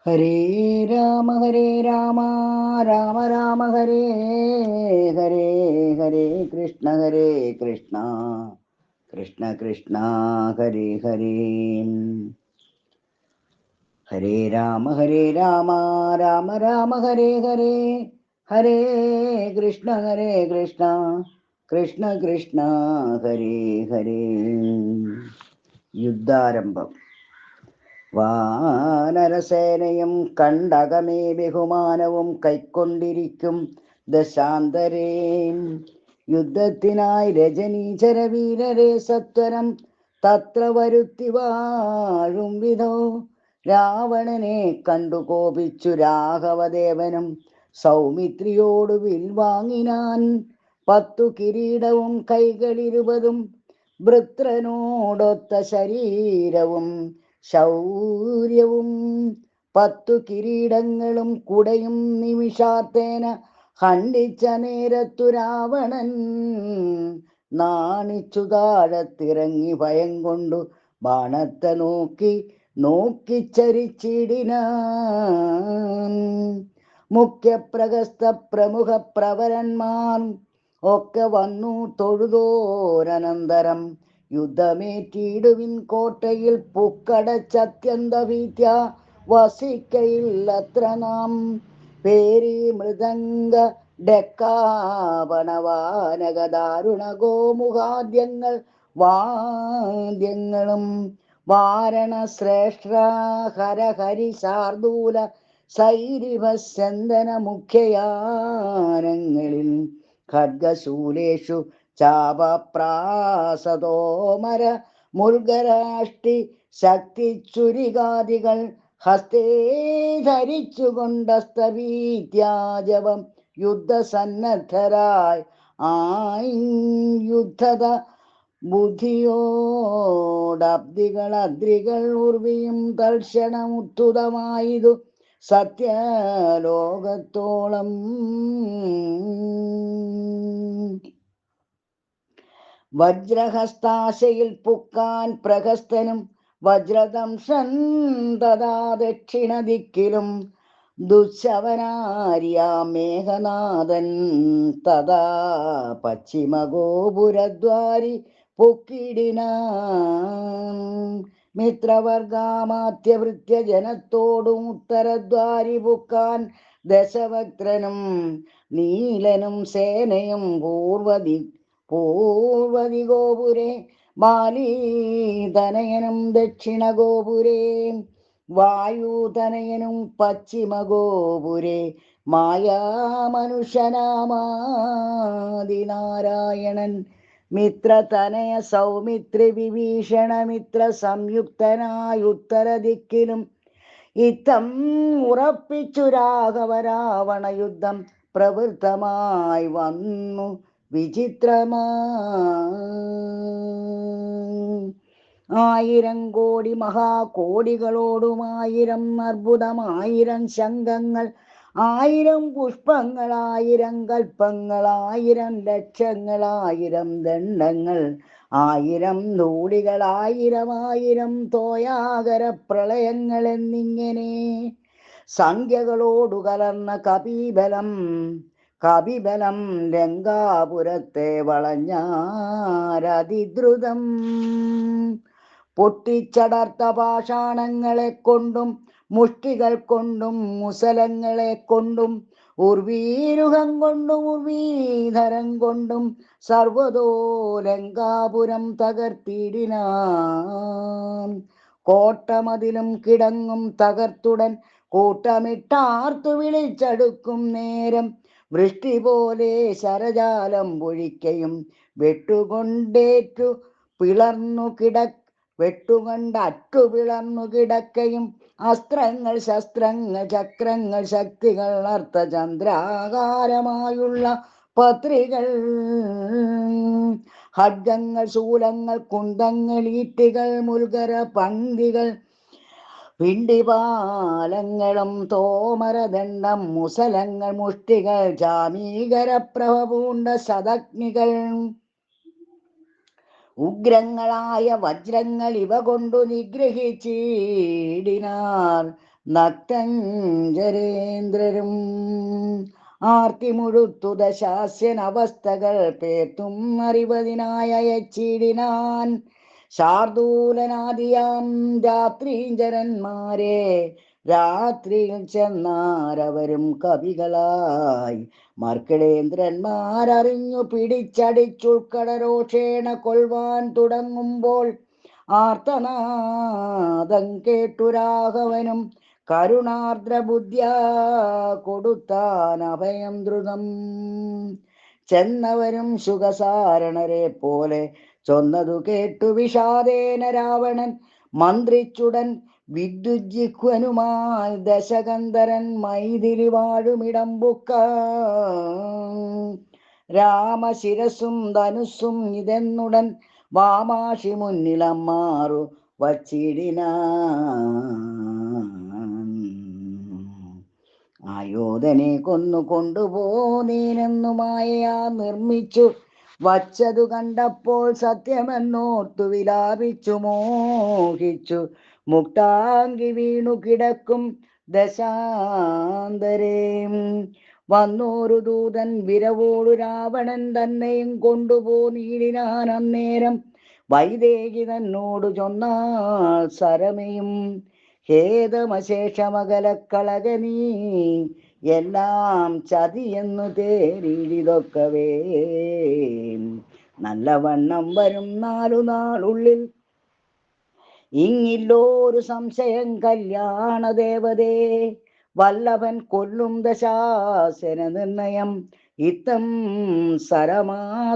ഹരേ രാമ രാമ രാമ ഹരേ ഹരേ, ഹരേ കൃഷ്ണ കൃഷ്ണ കൃഷ്ണ ഹരേ ഹരേ. ഹരേ രാമ രാമ രാമ ഹരേ ഹരേ, ഹരേ കൃഷ്ണ കൃഷ്ണ കൃഷ്ണ ഹരേ ഹരേ. യുദ്ധാരംഭം. വാനരസേനയും കണ്ടകമേ ബഹുമാനവും കൈക്കൊണ്ടിരിക്കും ദശാന്തരേ. യുദ്ധത്തിനായി രജനീചര വീരരെ സത്വരം തത്ര വരുത്തി വാഴും വിധോ. രാവണനെ കണ്ടു കോപിച്ചു രാഘവദേവനും സൗമിത്രിയോട് വിൽവാങ്ങിനാൻ. 10 കിരീടവും കൈകളിരുപതും വൃത്രനോടൊത്ത ശരീരവും ശൗര്യവും 10 കിരീടങ്ങളും കുടയും നിമിഷാത്തേന ഖണ്ഡിച്ച നേരത്തു രാവണൻ നാണിച്ചു താഴത്തിറങ്ങി ഭയം കൊണ്ടു ബാണത്തെ നോക്കിച്ചരിച്ചിടിനാൻ. മുഖ്യപ്രഗസ്ത പ്രമുഖ പ്രവരന്മാർ ഒക്കെ വന്നു തൊഴുതോരനന്തരം യുദ്ധമേറ്റിടുവിൻ കോട്ടയിൽ പുക്കടച്ചത്യന്ത ഭീത്യ വസിക്കയില്ലത്ര നാം. പേരി മൃദംഗ ഡെക്കാപണവാനകദാരുണ ഗോമുഖാദ്യങ്ങൾ വാദ്യങ്ങളും വാരണ ശ്രേഷ്ഠ ഹരഹരി ശാർദൂല സൈരിഭസ്യന്തന മുഖ്യയാനങ്ങളിൽ ഖഡ്ഗശൂലേഷു ചാപപ്രാസതോമര മുർഗരാഷ്ടി ശക്തിച്ചുരികാദികൾ ഹസ്തേ ധരിച്ചുകൊണ്ടസ്തവീത്യാജവം യുദ്ധസന്നദ്ധരായി യുദ്ധത ബുദ്ധിയോടബ്ദികൾ അദ്രികൾ ഉർവിയും തൽക്ഷണമുത്തുതമായതു സത്യലോകത്തോളം. വജ്രഹസ്താശയിൽ പുക്കാൻ പ്രഹസ്തനും വജ്രദംശൻ തഥാ ദക്ഷിണദിക്കിലും ദുശ്ശവനാര്യാം മേഘനാഥൻ തഥാ പശ്ചിമഗോപുരദ്വാരി പൊക്കിടിനാൻ. മിത്രവർഗാമാത്യഭൃത്യ ജനത്തോടും ഉത്തരദ്വാരി പുക്കാൻ ദശവക്ത്രനും നീലനും സേനയും പൂർവതി ഗോപുരേ ബാലീതനയനും ദക്ഷിണ ഗോപുരേ വായുതനയനും പശ്ചിമ ഗോപുരേ മായാമനുഷ്യനാമാദിനാരായണൻ മിത്രതനയ സൗമിത്രി വിഭീഷണ മിത്ര സംയുക്തനായ ഉത്തരദിക്കിലും ഇത്തം ഉറപ്പിച്ചു രാഘവ രാവണ യുദ്ധം പ്രവൃത്തമായി വന്നു വിചിത്രമായി. 1000 കോടി മഹാകോടികളോടും 1000 അർബുദം 1000 ശംഖങ്ങൾ 1000 പുഷ്പങ്ങൾ 1000 കൽപ്പങ്ങൾ 1000 ലക്ഷങ്ങൾ 1000 ദണ്ഡങ്ങൾ 1000 ധൂളികൾ 1000 തോയാകര പ്രളയങ്ങൾ എന്നിങ്ങനെ സംഖ്യകളോടു കലർന്ന കപിബലം ലങ്കാപുരത്തെ വളഞ്ഞാരതിദ്രുതം. പൊട്ടിച്ചടർത്ത പാഷാണങ്ങളെ കൊണ്ടും മുഷ്ടികൾ കൊണ്ടും മുസലങ്ങളെ കൊണ്ടും ഉർവീരുഹം കൊണ്ടും ഉർവീധരം കൊണ്ടും സർവതോ ലങ്കാപുരം തകർത്തിടിനാൻ. കോട്ടമതിലും കിടങ്ങും തകർത്തുടൻ കൂട്ടമിട്ടാർത്തു വിളിച്ചടുക്കും നേരം വൃഷ്ടി പോലെ ശരജാലം പൊഴിക്കയും വെട്ടുകൊണ്ടറ്റു പിളർന്നു കിടക്കയും അസ്ത്രങ്ങൾ ശസ്ത്രങ്ങൾ ചക്രങ്ങൾ ശക്തികൾ അർത്ഥചന്ദ്രാകാരമായുള്ള പത്രികൾ ഖഡ്ഗങ്ങൾ ശൂലങ്ങൾ കുന്തങ്ങൾ ഈട്ടികൾ മുൽഗര പന്തികൾ പിണ്ടിപാലങ്ങളും തോമരദണ്ഡം മുസലങ്ങൾ മുഷ്ടികൾ ജാമീകര പ്രഭ പൂണ്ട ശതഗ്നികൾ ഉഗ്രങ്ങളായ വജ്രങ്ങൾ ഇവ കൊണ്ടു നിഗ്രഹിച്ചിടിനാർ. നക്തഞ്ചരേന്ദ്രരും. ആർത്തിമുഴുത്തു ദശാസ്യൻ അവസ്ഥകൾ പേർത്തും അറിവതിനായ അയച്ചിടിനാൻ ശാർദൂലനാദിയാം രാത്രീഞ്ചരന്മാരെ. രാത്രിയിൽ ചെന്നാരവരും കവികളായി മർക്കടേന്ദ്രന്മാരറിഞ്ഞു പിടിച്ചടിച്ചുൾക്കടരോഷേണ കൊൽവാൻ തുടങ്ങുമ്പോൾ ആർത്തനാദം കേട്ടു രാഘവനും കരുണാർദ്രബുദ്ധ്യാ കൊടുത്താൻ അഭയം ദ്രുതം. ചെന്നവരും സുഖസാരണരെ പോലെ ചൊന്നതു കേട്ടു വിഷാദേന രാവണൻ മന്ത്രിച്ചുടൻ വിദ്യുജിഹ്വനുമായി ദശകന്ധരൻ മൈഥിലി വാഴുമിടം ബുക്ക. രാമശിരസും ധനുസ്സും ഇതെന്നുടൻ വാമാഷി മുന്നിലമ്മാറു വച്ചിടിനാൻ. ആയോധനെ കൊന്നു കൊണ്ടുപോനീനെന്നു മായയാ നിർമ്മിച്ചു വച്ചതു കണ്ടപ്പോൾ സത്യമെന്നോർത്തു വിലാപിച്ചു മോഹിച്ചു മുക്താങ്കി വീണു കിടക്കും ദശാന്തരേ. വന്നോരു ദൂതൻ വിരവോടു രാവണൻ തന്നെയും കൊണ്ടുപോനീടിനാൻ. അന്നേരം വൈദേഹി തന്നോടു ചൊന്നാൾ സരമയും ഖേദമശേഷമകലക്കളക നീ എല്ലാം ചതിയെന്നു തേരിതൊക്കവേ. നല്ലവണ്ണം വരും 4 നാളുള്ളിൽ ഇങ്ങില്ലോരു സംശയം കല്യാണദേവതേ. വല്ലഭൻ കൊല്ലും ദശാസന നിർണയം. ഇത്തം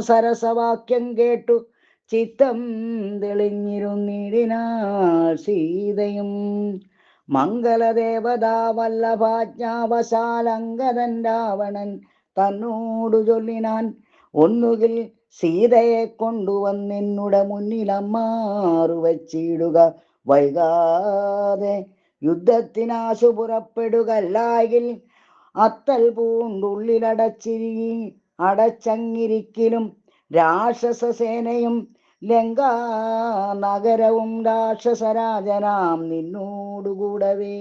സരസവാക്യം കേട്ടു ചിത്തം തെളിഞ്ഞിരുന്നിടിനാൾ സീതയും. മംഗളദേവതാ വല്ലഭാജ്ഞാവശാലങ്കദൻ രാവണൻ തന്നോടു ചൊല്ലിനാൻ. ഒന്നുകിൽ സീതയെ കൊണ്ടുവന്നെന്നുടെ മുന്നിലമ്മാറു വച്ചിടുക. വൈകാതെ യുദ്ധത്തിനാശു പുറപ്പെടുകല്ലായിൽ അത്തൽ അടച്ചങ്ങിരിക്കലും രാക്ഷസസേനയും ലങ്കാ നഗരവും രാക്ഷസരാജനാം നിന്നോടുകൂടവേ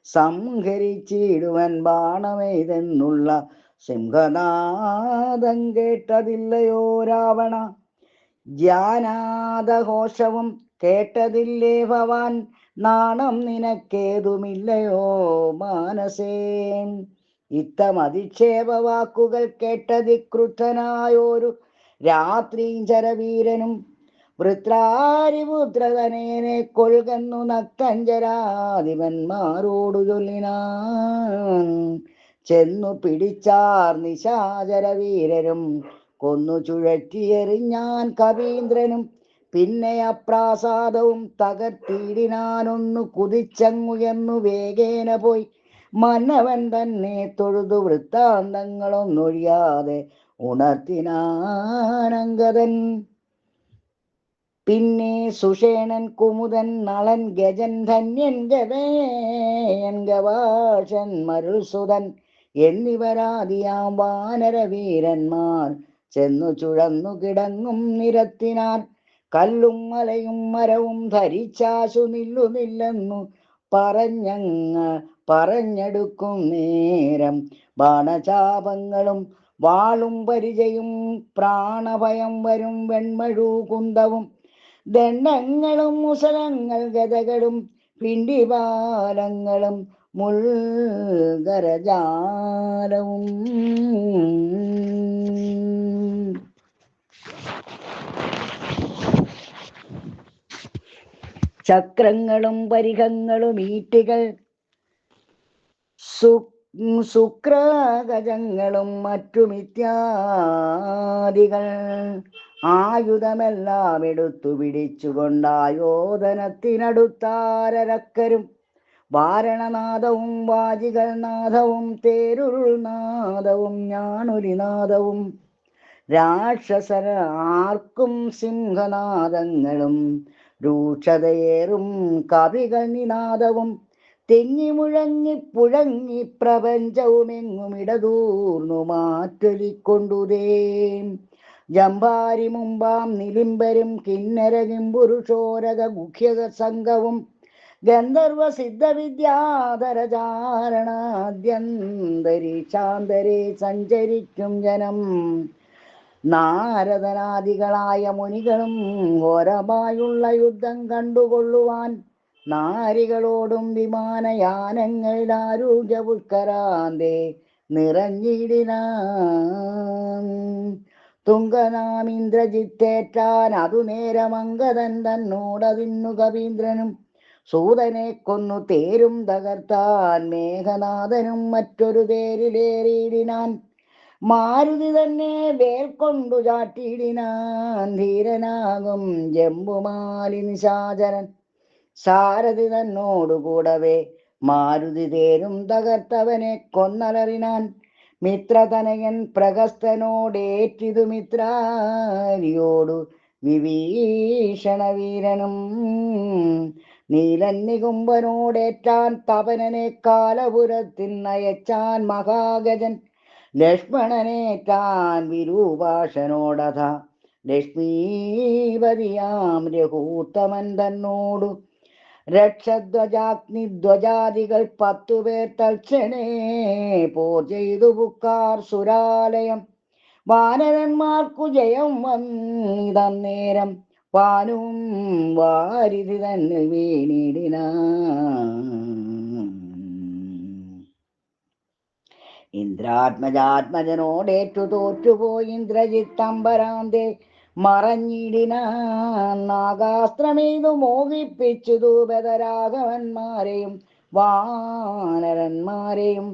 സംഹരിച്ചിടുവൻ ബാണമെയ്തെന്നുള്ള സിംഹനാദം കേട്ടതില്ലയോ രാവണ. ജ്ഞാനാദഘോഷവും കേട്ടതില്ലേ ഭവാൻ. നാണം നിനക്കേതുമില്ലയോ മാനസേ. ഇത്തം അധിക്ഷേപ വാക്കുകൾ കേട്ടതിക്രുദ്ധനായോരു രാത്രീഞ്ചരവീരനും വൃത്രാരിപുത്രതനേനെ കൊൽകന്നു നക്തഞ്ചരാധിപന്മാരോടു ചൊല്ലിനാൻ. ചെന്നു പിടിച്ചാർ നിശാചരവീരരും കൊന്നു ചുഴറ്റിയെറിഞ്ഞാൻ കവീന്ദ്രനും. പിന്നെ അപ്രാസാദവും തകർത്തിടിനാനൊന്നു കുതിച്ചങ്ങുയർന്നു വേഗേന പോയി മന്നവൻ തന്നെ തൊഴുതു വൃത്താന്തങ്ങളൊന്നൊഴിയാതെ ഉണർത്തിനാനങ്കദൻ. പിന്നെ സുഷേണൻ കുമുദൻ നളൻ ഗജൻ ധന്യൻ ഗവേയൻ ഗവാഷൻ മരുൾസുതൻ എന്നിവരാദിയാം വാനരവീരന്മാർ ചെന്നു ചുഴന്നു കിടങ്ങും നിരത്തിനാർ. കല്ലും മലയും മരവും ധരിച്ചാശു നില്ലുന്നില്ലെന്നു പറഞ്ഞെടുക്കും നേരം ബാണചാപങ്ങളും വാളും പരിചയും പ്രാണഭയം വരും വെൺമഴു കുന്തവും ദണ്ഡങ്ങളും മുസലങ്ങൾ ഗതകളും പിണ്ടിപാലങ്ങളും മുൾഗരജാലവും. ചക്രങ്ങളും പരിഖങ്ങളും ഈറ്റികൾ ശുക്രഗജങ്ങളും മറ്റുമിത്യാദികൾ ആയുധമെല്ലാം എടുത്തു പിടിച്ചുകൊണ്ടായോധനത്തിനടുത്താരക്കരും വാരണനാദവും വാജികൾ നാദവും തേരുൾനാദവും ഞാണുരിനാദവും രാക്ഷസര ആർക്കും സിംഹനാദങ്ങളും രൂക്ഷതയേറും കവികൾ നിനാദവും തെങ്ങി മുഴങ്ങി പുഴങ്ങി പ്രപഞ്ചവുമെങ്ങും ഇടതൂർന്നു മാറ്റൊലിക്കൊണ്ടുതേ. ജംഭാരി മുമ്പാം നിലിംബരും കിന്നരകും പുരുഷോരക മുഖ്യ സംഘവും ഗന്ധർവ സിദ്ധവിദ്യാധരചാരണാദ്യന്തരീക്ഷാന്തരെ സഞ്ചരിക്കും ജനം. നാരദനാദികളായ മുനികളും ഘോരമായുള്ള യുദ്ധം കണ്ടുകൊള്ളുവാൻ നാരികളോടും വിമാനയാനങ്ങളിൽ ആരോഗ്യപുഷ്കരാന്തേ നിറഞ്ഞിടിനാൻ. തുങ്കനാം ഇന്ദ്രജിത്തേറ്റാൻ അതു നേരമംഗതൻ തന്നോടതിന്നു കവീന്ദ്രനും സൂതനെ കൊന്നു തേരും തകർത്താൻ മേഘനാഥനും മറ്റൊരു തേരിലേറിയിടിനാൻ. മാരുതി തന്നെ വേൽക്കൊണ്ടു ചാട്ടിയിടിനാൻ ധീരനാകും ജംബുമാലി നിശാചരൻ. സാരഥി തന്നോടുകൂടവേ മാരുതി തേരും തകർത്തവനെ കൊന്നലറിനാൻ. മിത്രതനയൻ പ്രഗസ്തനോടേറ്റിതു മിത്രാരിയോടു വിഭീഷണ വീരനും. നീലൻ നികുംബനോടേറ്റാൻ തപനനെ കാലപുരത്തിൽ നയച്ചാൻ മഹാഗജൻ. ലക്ഷ്മണനേറ്റാൻ വിരൂപാക്ഷനോടഥ ലക്ഷ്മീപതിയാം രഘൂത്തമൻ തന്നോടു. രക്ഷധ്വജാഗ്നിധ്വജാദികൾ 10 പേർ തൽക്ഷണേ പോർ ചെയ്തു പുക്കാർ സുരാലയം. വാനരന്മാർക്കു ജയം വന്നിതന്നേരം വാനും വാരിധി തന്നിൽ വീണിടിനാൻ. ഇന്ദ്രാത്മജാത്മജനോടേറ്റു തോറ്റുപോയി ഇന്ദ്രജിത്തംബരാന്തേ മറഞ്ഞിടിനാൻ. നാഗാസ്ത്രമെയ്തു മോഹിപ്പിച്ചു ദൂപതരാഘവന്മാരെയും വാനരന്മാരെയും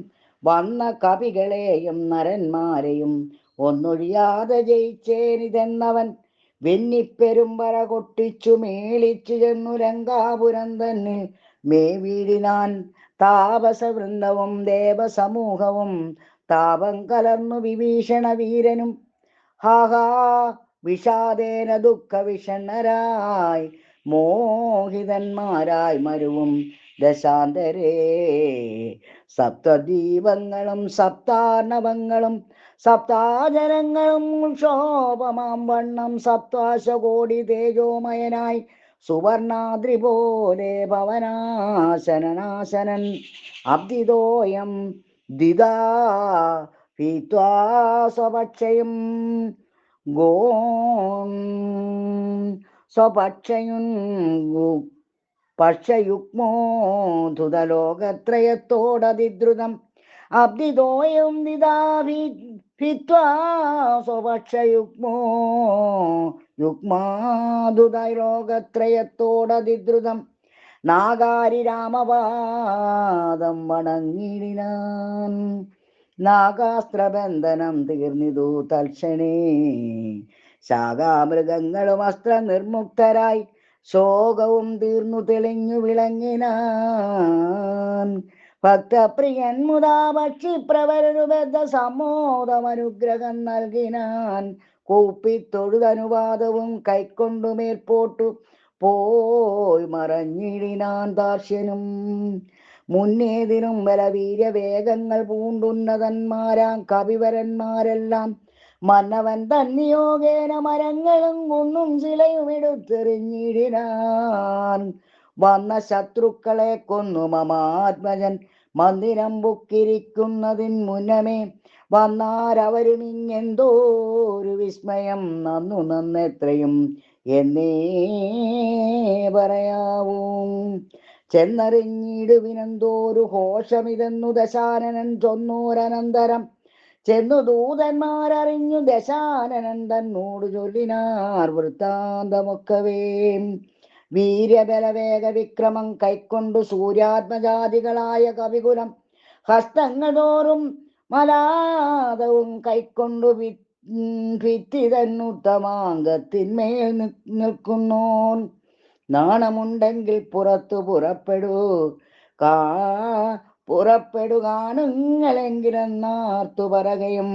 വന്ന കവികളെയും നരന്മാരെയും ഒന്നൊഴിയാതെ ജയിച്ചേനിതെന്നവൻ വെന്നിപ്പെരുമ്പറ കൊട്ടിച്ചു മേളിച്ചു ചെന്നു ലങ്കാപുരം തന്നിൽ മേവീടിനാൻ. താപസവൃന്ദവും ദേവസമൂഹവും താപം കലർന്നു വിഭീഷണ വീരനും ഹാഹാ വിഷാദേന ദുഃഖ വിഷണ്ണരായി മോഹിതന്മാരായി മരുവും ദശാന്തരേ. സപ്തദീപങ്ങളും സപ്താർണവങ്ങളും സപ്താചരങ്ങളും ക്ഷോഭമാം വണ്ണം സപ്താശകോടി തേജോമയനായി സുവർണാദ്രി പോലെ ഭവനാശനനാശനൻ. അബ്ദിതോയം ദിദാ ഭീത്വാ സ്വപക്ഷയും സ്വപക്ഷയുൻ പക്ഷയുഗ്മോധുതലോകത്രയത്തോടതിദ്രുതം. അബ്ദിതോയം ദിദാ ഭിത്വാ സ്വപക്ഷയുഗ്മോ യുഗ്മാധുതലോകത്രയത്തോടതിദ്രുതം. നാഗാരി രാമപാദം വണങ്ങിടിനാൻ. നാഗാസ്ത്രബന്ധനം തീർന്നിതു തൽക്ഷണേ. ശാഖാമൃഗങ്ങളും അസ്ത്ര നിർമുക്തരായി ശോകവും തീർന്നു തെളിഞ്ഞു വിളങ്ങിനാൻ. ഭക്തപ്രിയൻ മുതാ പക്ഷിപ്രവരനു ബദ്ധ സമ്മോദമനുഗ്രഹം നൽകിനാൻ. കൂപ്പിത്തൊഴുതനുവാദവും കൈക്കൊണ്ടു മേൽപോട്ടു പോയി മറഞ്ഞിടിനാൻ ദാർശ്യനും. മുന്നേതിനും ബലവീര്യവേഗങ്ങൾ പൂണ്ടുന്നതന്മാരാം കവിവരന്മാരെല്ലാം മന്നവൻ തന്നിയോഗേന മരങ്ങളും കുന്നും ശിലയും എടുത്തെറിഞ്ഞിടിനാൻ. വന്ന ശത്രുക്കളെ കൊന്നു മമാത്മജൻ മന്ദിരം ബുക്കിരിക്കുന്നതിൻ മുന്നമേ വന്നാരവരും ഇങ്ങെന്തോരു വിസ്മയം നന്നു നന്നെത്രയും എന്നേ പറയാവൂ. ചെന്നറിഞ്ഞിടുവിനെന്തോരു ഘോഷമിതെന്നു ദശാനനൻ ചൊന്നോരനന്തരം ചെന്നു ദൂതന്മാരറിഞ്ഞു ദശാനനൻ തന്നോട് ചൊല്ലിനാർ വൃത്താന്തമൊക്കവേ. വീര്യബലവേഗ വിക്രമം കൈക്കൊണ്ടു സൂര്യാത്മജാതികളായ കവികുലം ഹസ്തങ്ങൾ തോറും മലാദവും കൈക്കൊണ്ടു ഭിത്തി തന്നുത്തമാങ്കത്തിന്മേൽ നിൽക്കുന്നോൻ. നാണമുണ്ടെങ്കിൽ പുറപ്പെടു കാണുങ്ങളെങ്കിലെന്നാർത്തു പറകയും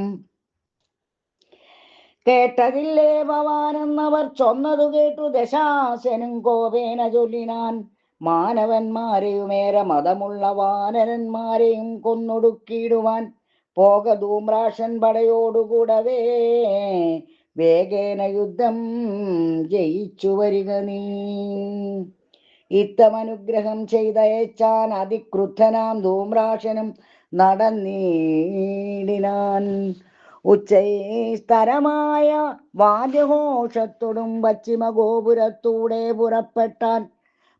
കേട്ടതില്ലേ ഭവാനെന്നവർ ചൊന്നതു കേട്ടു ദശാസനും കോപേന ചൊല്ലിനാൻ. മാനവന്മാരെയുമേറെ മതമുള്ള വാനരന്മാരെയും കൊന്നൊടുക്കിയിടുവാൻ പോക ധൂമ്രാക്ഷൻ പടയോടുകൂടവേ വേഗേന യുദ്ധം ജയിച്ചു വരിക നീ. ഇത്തമനുഗ്രഹം ചെയ്തയച്ചാൻ അതിക്രുദ്ധനാം ധൂമ്രാശനും നടന്നീടിനാൻ. ഉച്ചൈസ്തരമായ വാദ്യഘോഷത്തോടും പശ്ചിമ ഗോപുരത്തൂടെ പുറപ്പെട്ടാൻ.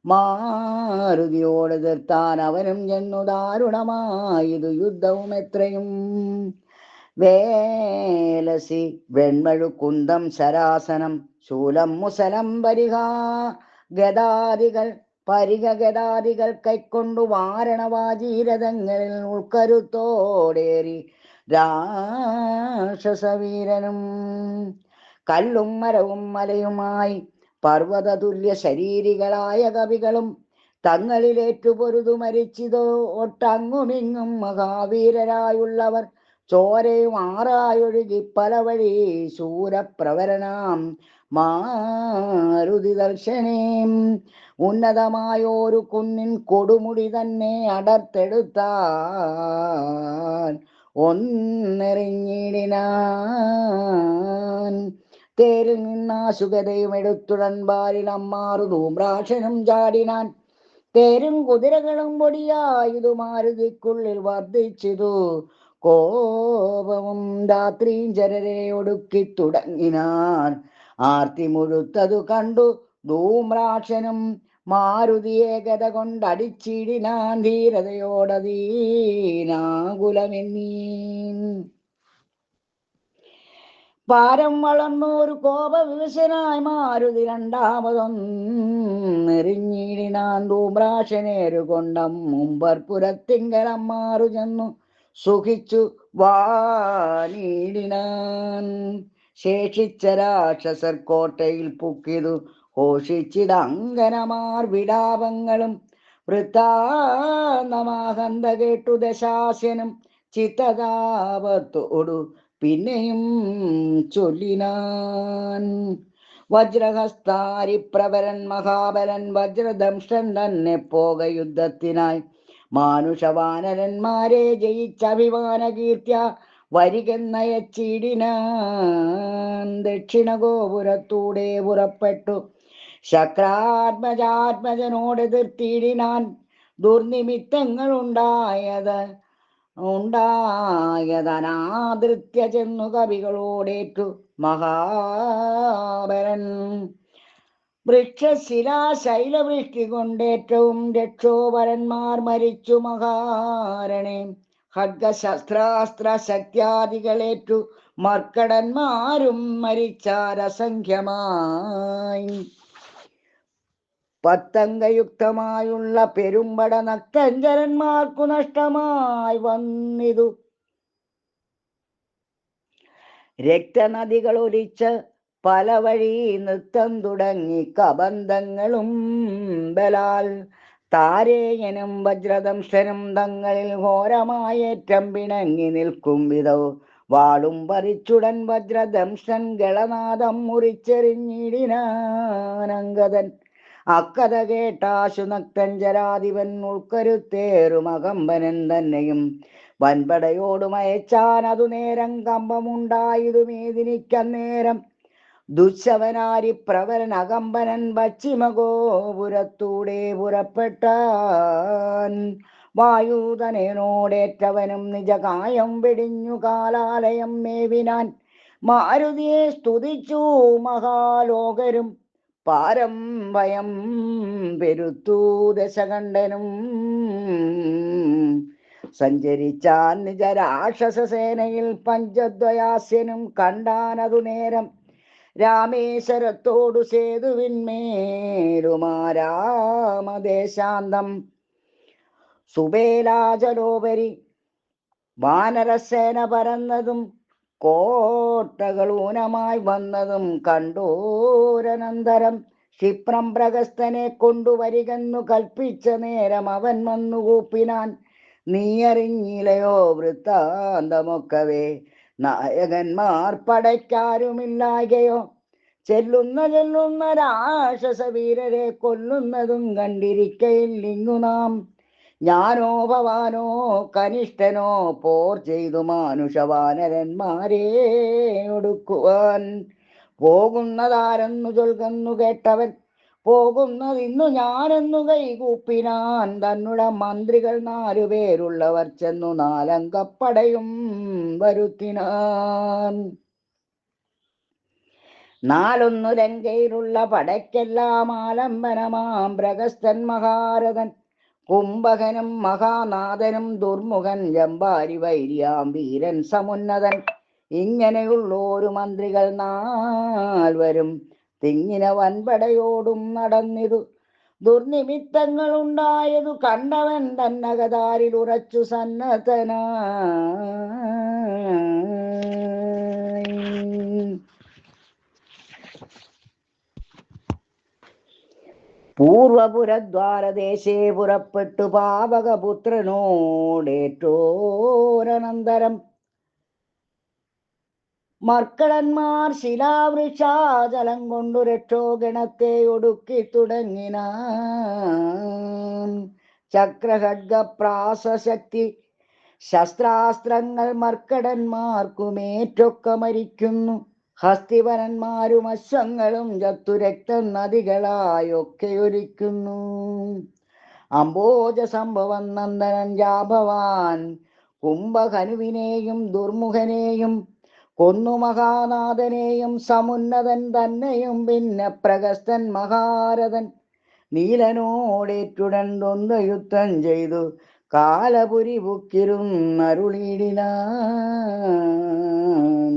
മാരുതിയോട് എതിർത്താൻ അവനും ചെന്നു ദാരുണമായതു യുദ്ധവും എത്രയും. വേലസി വെൺമഴുക്കുന്തം ശരാസനം ശൂലം മുസലം പരിഗഗദാദികൾ കൈക്കൊണ്ടു വാരണവാജീരഥങ്ങളിൽ ഉൾക്കരുത്തോടേറി രാക്ഷസവീരനും. കല്ലും മരവും മലയുമായി പർവ്വതതുല്യ ശരീരികളായ കവികളും തങ്ങളിലേറ്റുപൊരുതു മരിച്ചിതോ ഒട്ടങ്ങുമിങ്ങും മഹാവീരരായുള്ളവർ. ചോരയും ആറായൊഴുകി പല വഴി ശൂരപ്രവരനാം മാരുതി ദർശനേം. ഉന്നതമായോരു കുന്നിൻ കൊടുമുടി തന്നെ അടർത്തെടുത്താൻ ഒന്നെറിഞ്ഞിടിനാൻ. തേരിൽ നിന്നാശുഗതയും എടുത്തുടൻ ബാലിൽ അമ്മാറു ധൂമ്രാക്ഷനും ചാടിനാൻ. തേരും കുതിരകളും പൊടിയായതു മാരുതിക്കുള്ളിൽ വർദ്ധിച്ചിതു കോപവും. രാത്രിയും ചരരെ ഒടുക്കി തുടങ്ങിനാൻ. ആർത്തി മുഴുത്തതു കണ്ടു ധൂമ്രാക്ഷനും മാരുതിയെ ഗത കൊണ്ടടിച്ചിടിനാൻ ധീരതയോടതീനാകുലമെന്നീ. പാരം വളർന്നോരു കോപവിവശനായി മാരുതി രണ്ടാമതൊന്നെറിഞ്ഞിടിനാൻ. ധൂമ്രാക്ഷനേരു കൊണ്ടം മുമ്പർപുരത്തിങ്കലമ്മാറു ചെന്നു സുഖിച്ചു വാനീടിനാൻ. ശേഷിച്ച രാക്ഷസർ കോട്ടയിൽ പുക്കിതു ഘോഷിച്ചിടങ്കനമാർ വിലാപങ്ങളും. വൃത്താന്തമാകന്ത കേട്ടു ദശാസ്യനും ചിത്തതാപത്തോടു പിന്നെയും ചൊല്ലിനാൻ. വജ്രഹസ്താരിപ്രവരൻ മഹാബലൻ വജ്രദംഷ്ടൻ തന്നെ പോക യുദ്ധത്തിനായി. മാനുഷവാനരന്മാരെ ജയിച്ചഭിമാന കീർത്തിയ വരികെന്നയച്ചിടിനാൻ. ദക്ഷിണ ഗോപുരത്തൂടെ പുറപ്പെട്ടു ശക്രാത്മജാത്മജനോടെതിർത്തിടിനാൻ. ദുർനിമിത്തങ്ങൾ ഉണ്ടായതനാദൃത്യ ചെന്നു കവികളോടേറ്റു മഹാബലൻ. വൃക്ഷശിലാശൈലവൃഷ്ടി കൊണ്ടേറ്റവും രക്ഷോപരന്മാർ മരിച്ചു മഹാരണേ. ഖഡ്ഗശസ്ത്രാസ്ത്ര ശക്തിയാദികളേറ്റു മർക്കടന്മാരും മരിച്ചാരസംഖ്യമായി. പത്തംഗയുക്തമായുള്ള പെരുമ്പട നക്തഞ്ചരന്മാർക്കു നഷ്ടമായി വന്നിതു. രക്തനദികൾ ഒലിച്ച് പല വഴി നൃത്തം തുടങ്ങി കബന്ധങ്ങളും ബലാൽ. താരേയനും വജ്രദംശനും തങ്ങളിൽ ഘോരമായേറ്റം പിണങ്ങി നിൽക്കും വിധവും വാളും പറിച്ചുടൻ വജ്രദംശൻ ഗളനാദം മുറിച്ചെറിഞ്ഞിടിനാനങ്കദൻ. അക്കഥ കേട്ടാശു നക്തഞ്ചരാധിപൻ ഉൾക്കരുത്തേറും അകമ്പനൻ തന്നെയും വൻപടയോടും അയച്ചാൻ. അതു നേരം കമ്പമുണ്ടായതു മേദിനിക്കന്നേരം. ദുശ്ശവനാരിപ്രവരൻ അകമ്പനൻ പശ്ചിമഗോപുരത്തൂടെ പുറപ്പെട്ടാൻ. വായുധനോടേറ്റവനും നിജകായം വെടിഞ്ഞു കാലാലയം മേവിനാൻ. മാരുതിയെ സ്തുതിച്ചു മഹാലോകരും പാരം ഭയം പെരുത്തു ദശകണ്ഠനും. സഞ്ചരിച്ചാൻ നിജരാക്ഷസേനയിൽ പഞ്ചദ്വയാസ്യനും കണ്ടാനതു നേരം. രാമേശ്വരത്തോടു സേതുവിന്മേലുമാരാമദേശാന്തം സുബേലാചലോപരി വാനരസേന പരന്നതും കോട്ടകൾ ഊനമായി വന്നതും കണ്ടോരനന്തരം. ക്ഷിപ്രം പ്രഗസ്തനെ കൊണ്ടുവരികെന്നു കൽപ്പിച്ച നേരം അവൻ വന്നു കൂപ്പിനാൻ. നീ അറിഞ്ഞില്ലയോ വൃത്താന്തമൊക്കവേ? നായകന്മാർ പടയ്ക്കാരുമില്ലായകയോ? ചെല്ലുന്ന രാക്ഷസ വീരരെ കൊല്ലുന്നതും കണ്ടിരിക്കയില്ലിങ്ങു നാം. ഞാനോ ഭവാനോ കനിഷ്ഠനോ പോർ ചെയ്തു മാനുഷവാനരന്മാരെ ഒടുക്കുവാൻ പോകുന്നതാരെന്നു ചൊൽകുന്നു കേട്ടവൻ. പോകുന്നതിന്നു ഞാനെന്നു കൈകൂപ്പിനാൻ. തന്നുടെ മന്ത്രികൾ 4 പേരുള്ളവർ ചെന്നു 4 അംഗപ്പടയും വരുത്തിനാൻ. 4 ലങ്കയിലുള്ള പടയ്ക്കെല്ലാം ആലംബനമാം പ്രഗസ്തൻ മഹാരഥൻ, കുംഭകനും മഹാനാഥനും ദുർമുഖൻ ജമ്പാരി വൈര്യാം വീരൻ സമുന്നതൻ. ഇങ്ങനെയുള്ളോരു മന്ത്രികൾ 4 തിങ്ങിന വൻപടയോടും നടന്നിതു. ദുർനിമിത്തങ്ങളുണ്ടായതു കണ്ടവൻ തന്നകതാരിൽ ഉറച്ചു സന്നദ്ധനായി. പൂർവപുരദ്വാരദേശേ പുറപ്പെട്ടു പാവകപുത്രനോടേറ്റോരനന്തരം മർക്കടന്മാർ ശിലാവൃക്ഷാചലം കൊണ്ടു രക്ഷോഗണത്തെ ഒടുക്കി തുടങ്ങിനാൻ. ചക്രഖഡ്ഗപ്രാസശക്തി ശസ്ത്രാസ്ത്രങ്ങൾ മർക്കടന്മാർക്കുമേറ്റൊക്കെ മരിക്കുന്നു. ഹസ്തിവരന്മാരും അശ്വങ്ങളും ചത്തു രക്തം നദികളായൊക്കെയൊലിക്കുന്നു. അംബോജ സംഭവം നന്ദനൻ ജാമ്പവാൻ കുംഭകനുവിനെയും ദുർമുഖനെയും കൊന്നു. മഹാനാഥനെയും സമുന്നതൻ തന്നെയും പിന്നെ പ്രഗസ്തൻ മഹാരഥൻ നീലനോടേറ്റുടൻ ദ്വന്ദ്വയുദ്ധം ചെയ്തു കാലപുരി പുക്കിരുന്നരുളിയിടിനാൻ.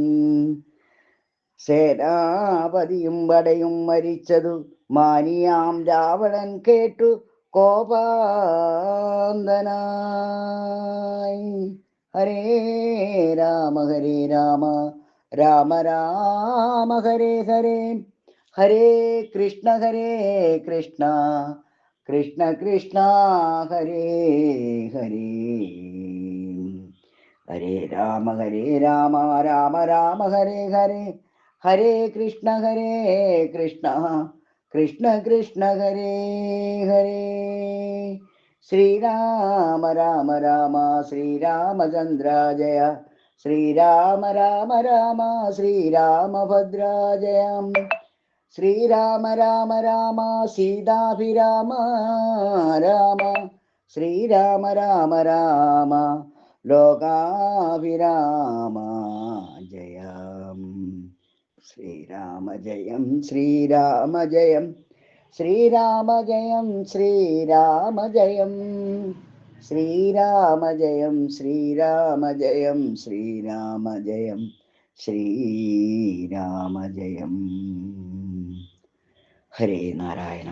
സേനാപതിയും പടയും മരിച്ചതു മാനിയാം രാവണൻ കേട്ടു കോപാന്തനായി. ഹരേ രാമ ഹരേ രാമ രാമ രാമ ഹരേ ഹരേ, ഹരേ കൃഷ്ണ കൃഷ്ണ കൃഷ്ണ ഹരേ ഹരേ. ഹരേ രാമ രാമ രാമ ഹരേ ഹരേ, ഹരേ കൃഷ്ണ കൃഷ്ണ കൃഷ്ണ ഹരേ ഹരേ. ശ്രീരാമ രാമ രാമ ശ്രീരാമചന്ദ്ര ജയ, ശ്രീരാമ രാമ രാമ ശ്രീരാമഭദ്ര ജയം. ശ്രീരാമ രാമ രാമ സീതാഭിരാമ രാമ, ശ്രീരാമ രാമ രാമ ലോകാഭിരാമ ജയം. ശ്രീരാമ ജയം ശ്രീരാമ ജയം, ശ്രീരാമ ജയം ശ്രീരാമ ജയം, ശ്രീരാമ ജയം ശ്രീരാമ ജയം, ശ്രീരാമ ജയം ശ്രീരാമ ജയം. ഹരേ നാരായണ.